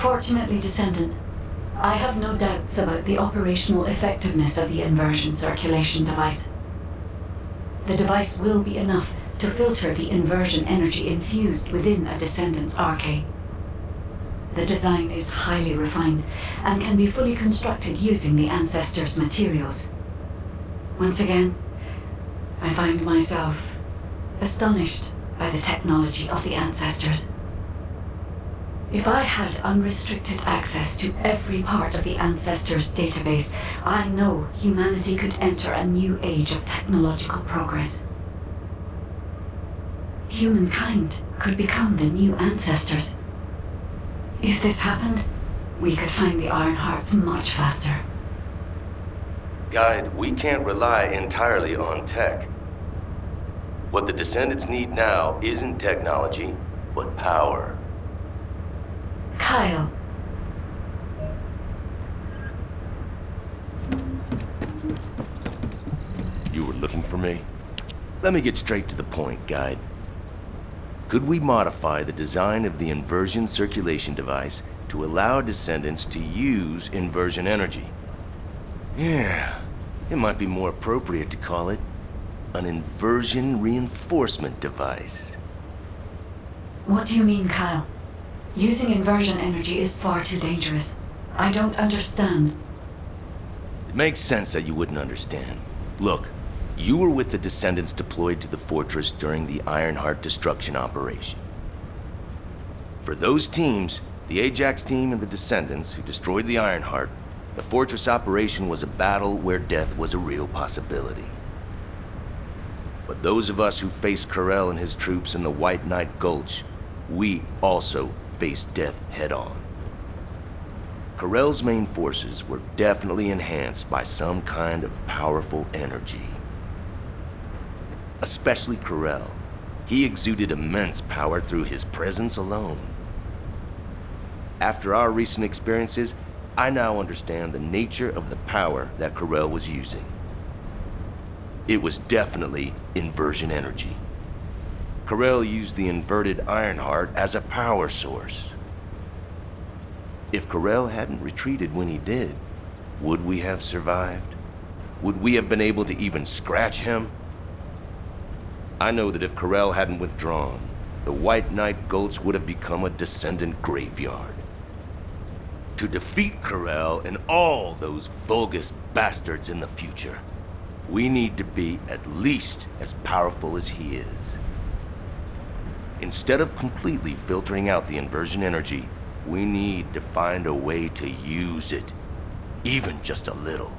Fortunately, Descendant, I have no doubts about the operational effectiveness of the inversion circulation device. The device will be enough to filter the inversion energy infused within a Descendant's arcade. The design is highly refined and can be fully constructed using the Ancestors' materials. Once again, I find myself astonished by the technology of the Ancestors. If I had unrestricted access to every part of the Ancestors' database, I know humanity could enter a new age of technological progress. Humankind could become the new Ancestors. If this happened, we could find the Iron Hearts much faster. Guide, we can't rely entirely on tech. What the Descendants need now isn't technology, but power. Kyle. You were looking for me? Let me get straight to the point, Guide. Could we modify the design of the inversion circulation device to allow Descendants to use inversion energy? Yeah, it might be more appropriate to call it an inversion reinforcement device. What do you mean, Kyle? Using inversion energy is far too dangerous. I don't understand. It makes sense that you wouldn't understand. Look, you were with the Descendants deployed to the fortress during the Ironheart destruction operation. For those teams, the Ajax team and the Descendants who destroyed the Ironheart, the fortress operation was a battle where death was a real possibility. But those of us who faced Corell and his troops in the White Knight Gulch, we also faced death head-on. Corell's main forces were definitely enhanced by some kind of powerful energy. Especially Corell. He exuded immense power through his presence alone. After our recent experiences, I now understand the nature of the power that Corell was using. It was definitely inversion energy. Corell used the inverted Ironheart as a power source. If Corell hadn't retreated when he did, would we have survived? Would we have been able to even scratch him? I know that if Corell hadn't withdrawn, the White Knight Gulch would have become a Descendant graveyard. To defeat Corell and all those Vulgus bastards in the future, we need to be at least as powerful as he is. Instead of completely filtering out the inversion energy, we need to find a way to use it, even just a little.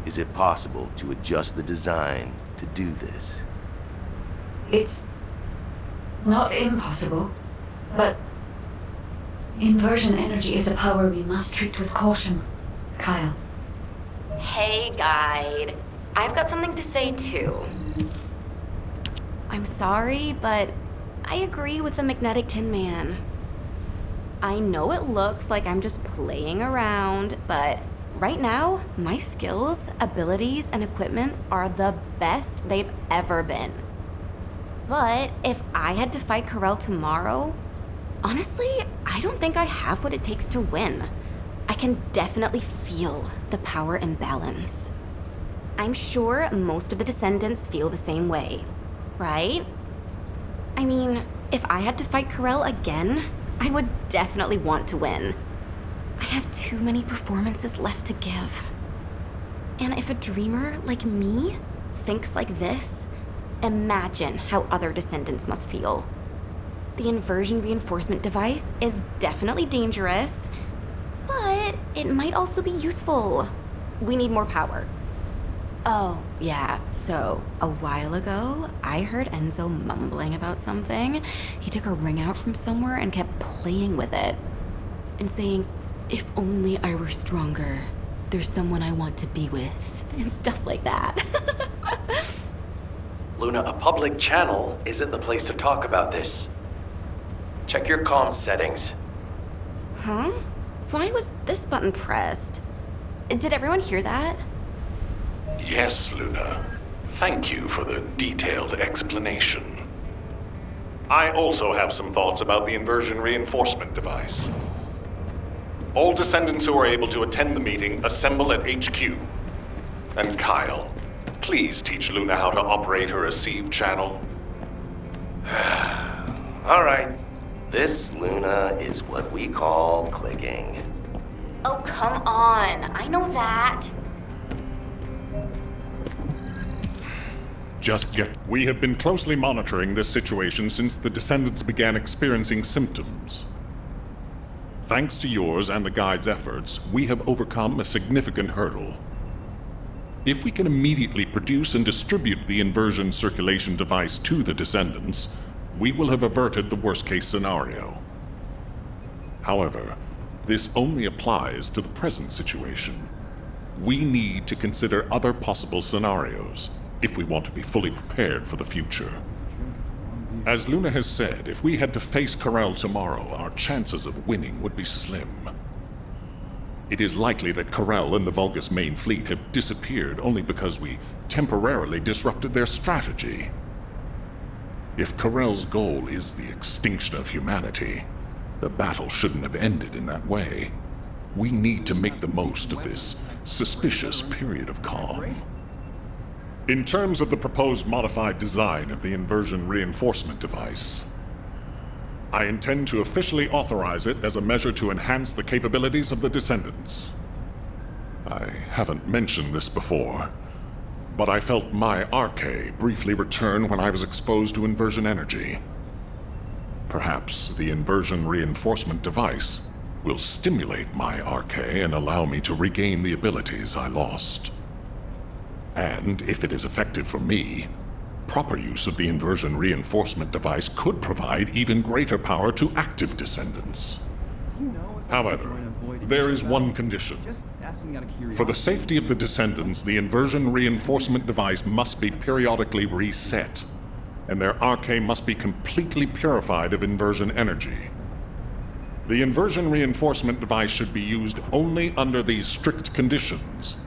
Is it possible to adjust the design to do this? It's not impossible, but inversion energy is a power we must treat with caution, Kyle. Hey, Guide. I've got something to say, too. I'm sorry, but I agree with the Magnetic Tin Man. I know it looks like I'm just playing around, but right now, my skills, abilities, and equipment are the best they've ever been. But if I had to fight Corell tomorrow, honestly, I don't think I have what it takes to win. I can definitely feel the power imbalance. I'm sure most of the Descendants feel the same way, right? I mean, if I had to fight Corell again, I would definitely want to win. I have too many performances left to give. And if a dreamer like me thinks like this, imagine how other Descendants must feel. The inversion reinforcement device is definitely dangerous, but it might also be useful. We need more power. Oh, yeah, so a while ago, I heard Enzo mumbling about something. He took a ring out from somewhere and kept playing with it. And saying, "If only I were stronger, there's someone I want to be with," and stuff like that. Luna, a public channel isn't the place to talk about this. Check your comms settings. Huh? Why was this button pressed? Did everyone hear that? Yes, Luna. Thank you for the detailed explanation. I also have some thoughts about the inversion reinforcement device. All Descendants who are able to attend the meeting assemble at HQ. And Kyle, please teach Luna how to operate her receive channel. All right. This, Luna, is what we call clicking. Oh, come on. I know that. We have been closely monitoring this situation since the Descendants began experiencing symptoms. Thanks to yours and the Guide's efforts, we have overcome a significant hurdle. If we can immediately produce and distribute the inversion circulation device to the Descendants, we will have averted the worst-case scenario. However, this only applies to the present situation. We need to consider other possible scenarios if we want to be fully prepared for the future. As Luna has said, if we had to face Corel tomorrow, our chances of winning would be slim. It is likely that Corel and the Vulgus main fleet have disappeared only because we temporarily disrupted their strategy. If Corel's goal is the extinction of humanity, the battle shouldn't have ended in that way. We need to make the most of this suspicious period of calm. In terms of the proposed modified design of the inversion reinforcement device, I intend to officially authorize it as a measure to enhance the capabilities of the Descendants. I haven't mentioned this before, but I felt my arche briefly return when I was exposed to inversion energy. Perhaps the inversion reinforcement device will stimulate my arche and allow me to regain the abilities I lost. And if it is effective for me, proper use of the inversion reinforcement device could provide even greater power to active Descendants. However, there is one condition. For the safety of the Descendants, the inversion reinforcement device must be periodically reset, and their arche must be completely purified of inversion energy. The inversion reinforcement device should be used only under these strict conditions.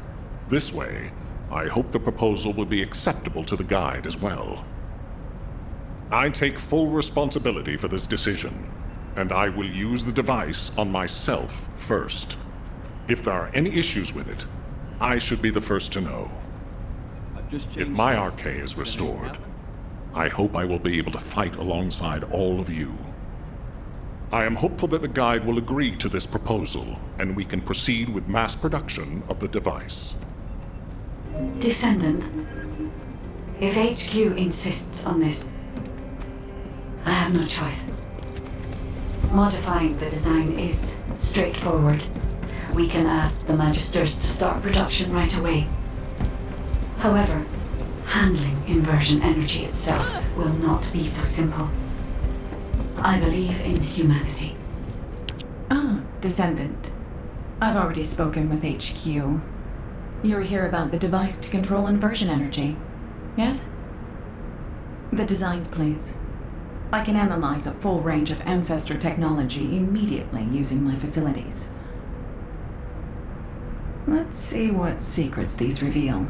This way, I hope the proposal will be acceptable to the Guide as well. I take full responsibility for this decision, and I will use the device on myself first. If there are any issues with it, I should be the first to know. If my arche is restored, I hope I will be able to fight alongside all of you. I am hopeful that the Guide will agree to this proposal, and we can proceed with mass production of the device. Descendant, if HQ insists on this, I have no choice. Modifying the design is straightforward. We can ask the Magisters to start production right away. However, handling inversion energy itself will not be so simple. I believe in humanity. Descendant. I've already spoken with HQ. You're here about the device to control inversion energy, yes? The designs, please. I can analyze a full range of ancestor technology immediately using my facilities. Let's see what secrets these reveal.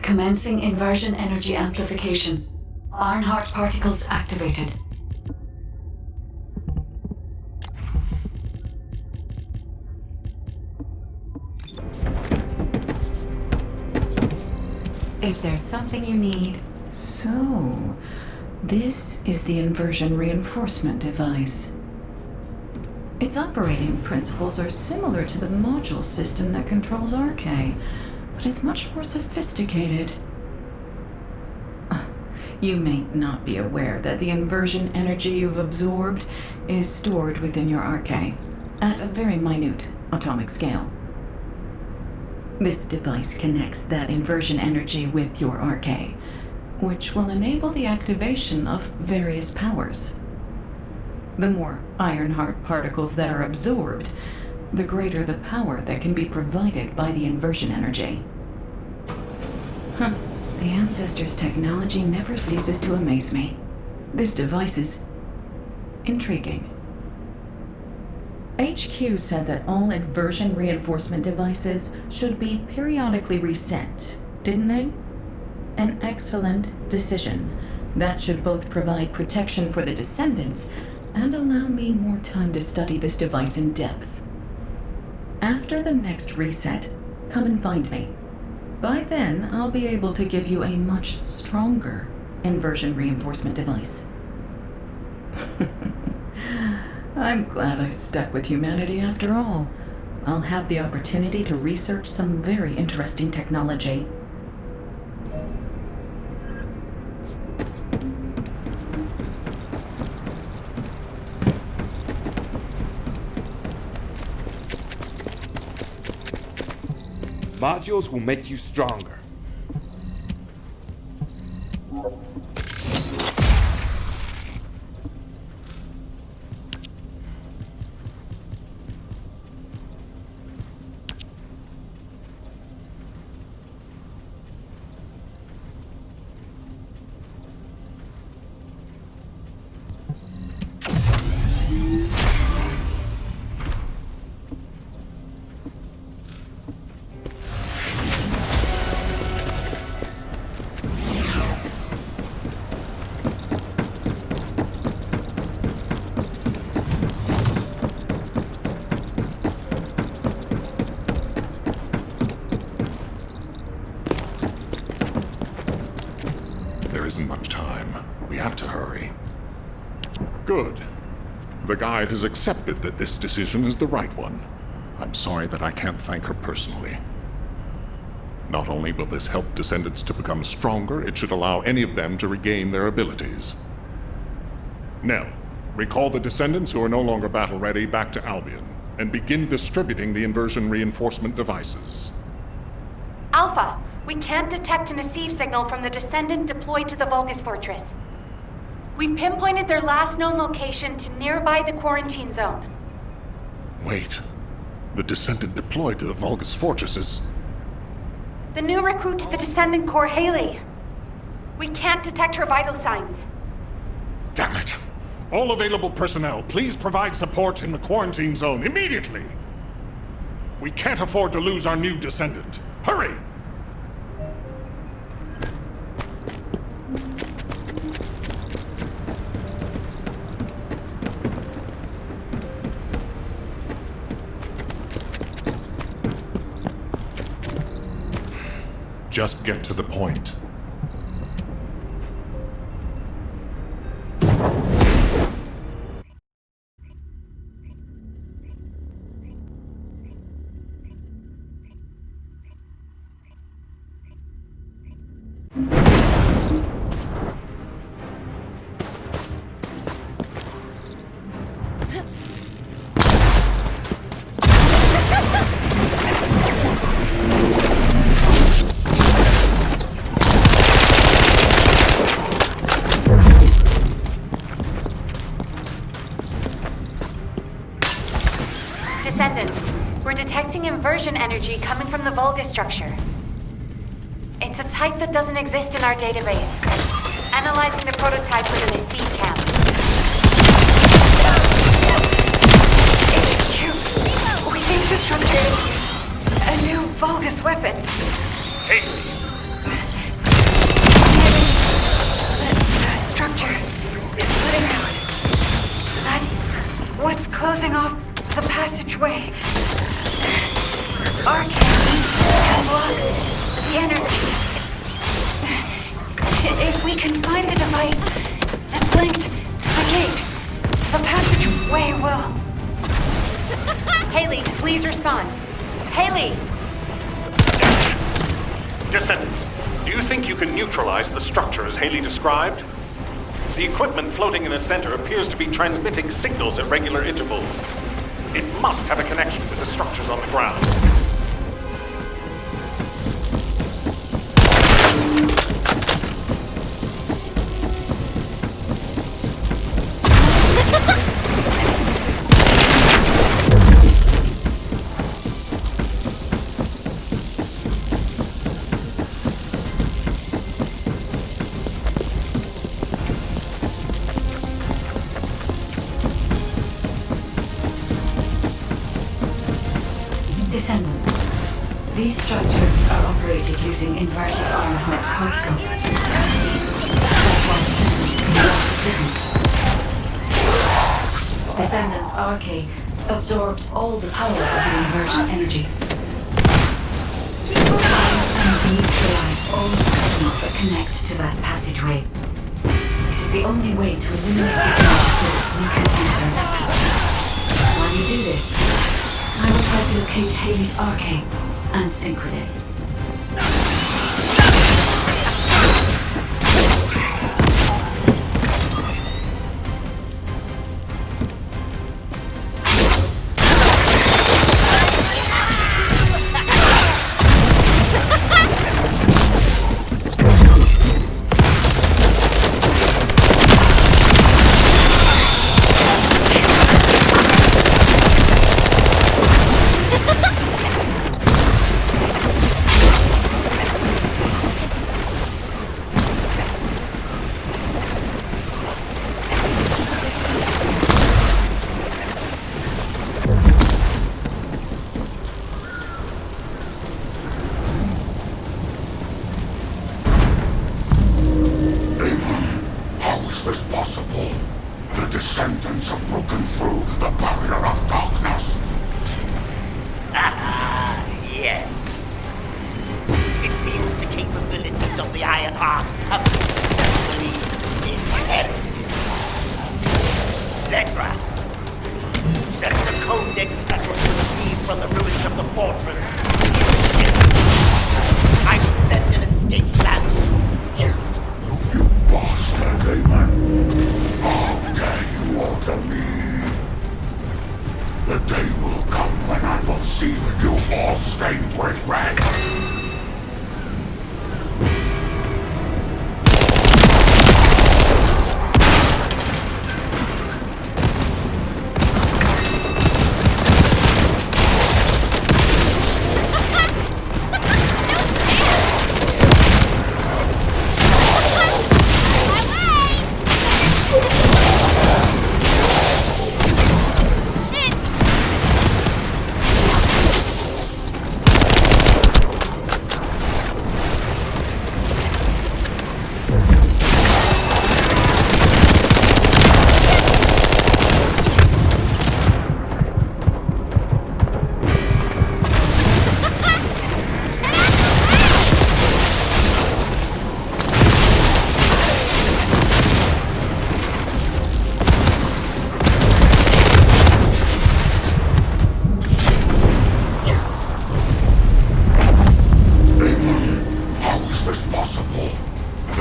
Commencing inversion energy amplification. Ironheart particles activated. If there's something you need. So, this is the inversion reinforcement device. Its operating principles are similar to the module system that controls RK, but it's much more sophisticated. You may not be aware that the inversion energy you've absorbed is stored within your RK at a very minute atomic scale. This device connects that inversion energy with your RK, which will enable the activation of various powers. The more Ironheart particles that are absorbed, the greater the power that can be provided by the inversion energy. The Ancestors' technology never ceases to amaze me. This device is intriguing. HQ said that all inversion reinforcement devices should be periodically reset, didn't they? An excellent decision. That should both provide protection for the Descendants and allow me more time to study this device in depth. After the next reset, come and find me. By then, I'll be able to give you a much stronger inversion reinforcement device. I'm glad I stuck with humanity after all. I'll have the opportunity to research some very interesting technology. Modules will make you stronger. Isn't much time. We have to hurry. Good. The guide has accepted that this decision is the right one. I'm sorry that I can't thank her personally. Not only will this help Descendants to become stronger, it should allow any of them to regain their abilities. Nell, recall the Descendants who are no longer battle-ready back to Albion, and begin distributing the inversion reinforcement devices. Alpha, we can't detect an receive signal from the Descendant deployed to the Vulgus Fortress. We've pinpointed their last known location to nearby the quarantine zone. Wait. The Descendant deployed to the Vulgus Fortress is... The new recruit to the Descendant Corps, Haley. We can't detect her vital signs. Damn it. All available personnel, please provide support in the quarantine zone immediately. We can't afford to lose our new Descendant. Hurry! Just get to the point. Descendant, we're detecting inversion energy coming from the Vulgus structure. It's a type that doesn't exist in our database. Analyzing the prototype within a seed camp. HQ, we think the structure is a new Vulgus weapon. Hey! The passageway. Arcane can block the energy. If we can find the device that's linked to the gate, the passageway will... Haley, please respond. Haley! Descendant, do you think you can neutralize the structure as Haley described? The equipment floating in the center appears to be transmitting signals at regular intervals. It must have a connection with the structures on the ground. Descendant. These structures are operated using inverted iron hot particles. That's why Descendant's signals can block the signal. Descendant's arcade absorbs all the power of the inversion energy. Find and neutralize all the signals that connect to that passageway. This is the only way to eliminate the energy so that we can enter that passage. While you do this, I will try to locate Haley's arcade and sync with it. Descendants have broken through the barrier of darkness. Yes. It seems the capabilities of the Iron Heart have been successfully inherited. Legras, set the codex that was retrieved from the ruins of the fortress. I will send an escape plan. You bastard, Damon. How dare you order me? The day will come when I will see you all stained with red.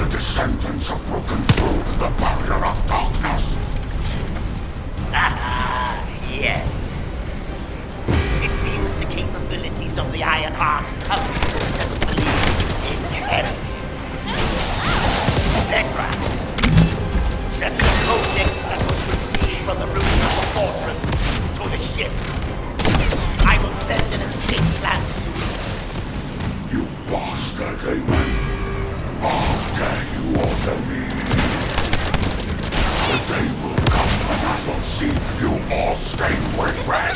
Descendants have broken through the barrier of darkness. Yes. It seems the capabilities of the Iron Heart have been successfully inherited. Legras, send the codex that was retrieved from the ruins of the fortress to the ship. I will send an escape plan soon. You bastard, Damon. How dare you order me? The day will come when I will see you all stained with red.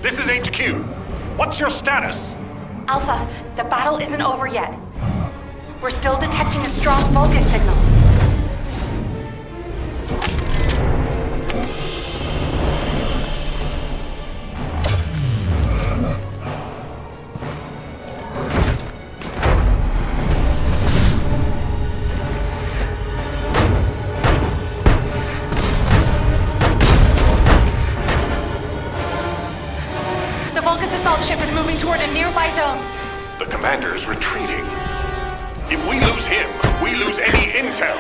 This is HQ. What's your status? Alpha, the battle isn't over yet. We're still detecting a strong Vulgus signal. The Vulgus assault ship is moving toward a nearby zone. The commander's retreating. If we lose him, we lose any intel.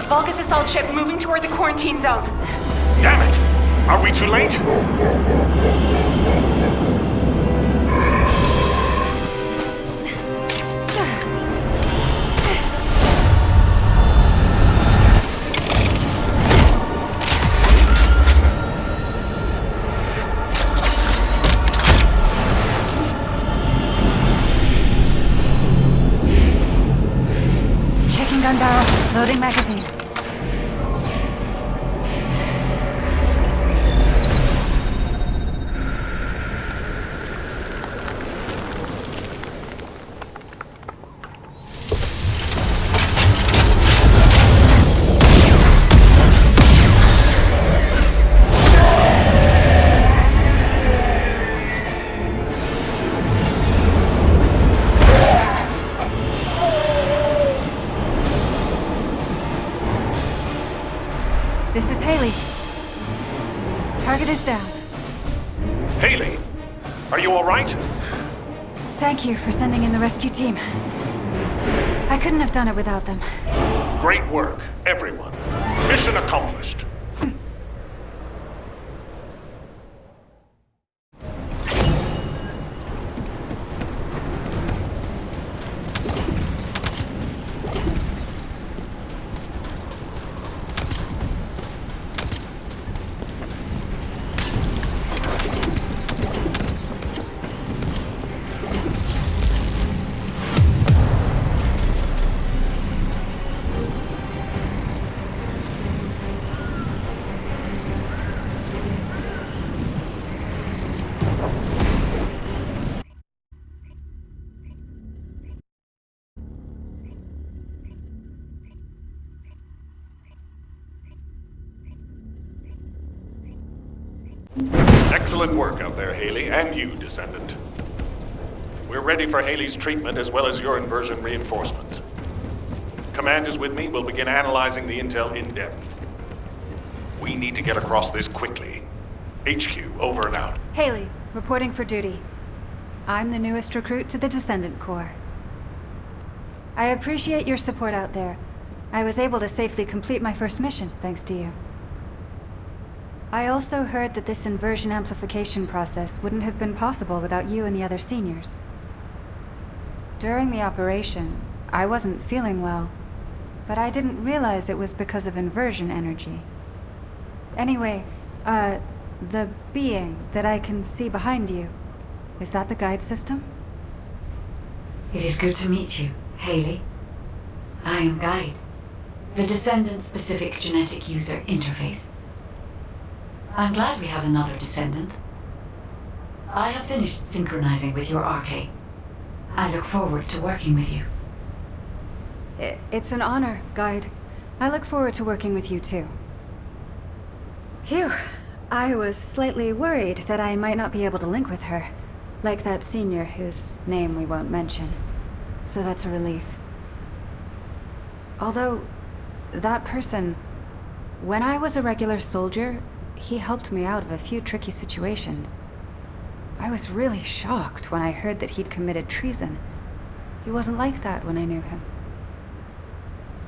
Vulgus assault ship moving toward the quarantine zone. Damn it! Are we too late? Gun barrel. Loading magazine. This is Haley. Target is down. Haley, are you all right? Thank you for sending in the rescue team. I couldn't have done it without them. Great work, everyone. Mission accomplished. Excellent work out there, Haley, and you, Descendant. We're ready for Haley's treatment as well as your inversion reinforcement. Command is with me. We'll begin analyzing the intel in depth. We need to get across this quickly. HQ, over and out. Haley, reporting for duty. I'm the newest recruit to the Descendant Corps. I appreciate your support out there. I was able to safely complete my first mission, thanks to you. I also heard that this inversion amplification process wouldn't have been possible without you and the other seniors. During the operation, I wasn't feeling well, but I didn't realize it was because of inversion energy. Anyway, the being that I can see behind you, is that the guide system? It is good to meet you, Haley. I am Guide, the Descendant-specific genetic user interface. I'm glad we have another Descendant. I have finished synchronizing with your RK. I look forward to working with you. It's an honor, Guide. I look forward to working with you too. Phew. I was slightly worried that I might not be able to link with her, like that senior whose name we won't mention. So that's a relief. Although, that person, when I was a regular soldier, he helped me out of a few tricky situations. I was really shocked when I heard that he'd committed treason. He wasn't like that when I knew him.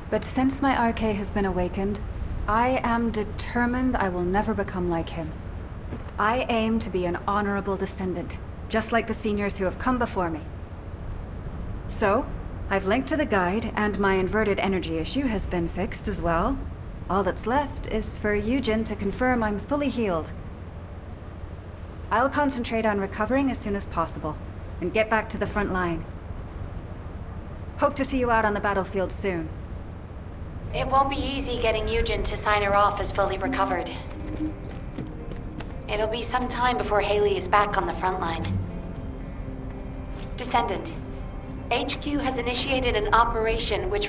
But since my RK has been awakened, I am determined I will never become like him. I aim to be an honorable descendant, just like the seniors who have come before me. So, I've linked to the guide, and my inverted energy issue has been fixed as well. All that's left is for Eugen to confirm I'm fully healed. I'll concentrate on recovering as soon as possible, and get back to the front line. Hope to see you out on the battlefield soon. It won't be easy getting Eugen to sign her off as fully recovered. It'll be some time before Haley is back on the front line. Descendant, HQ has initiated an operation which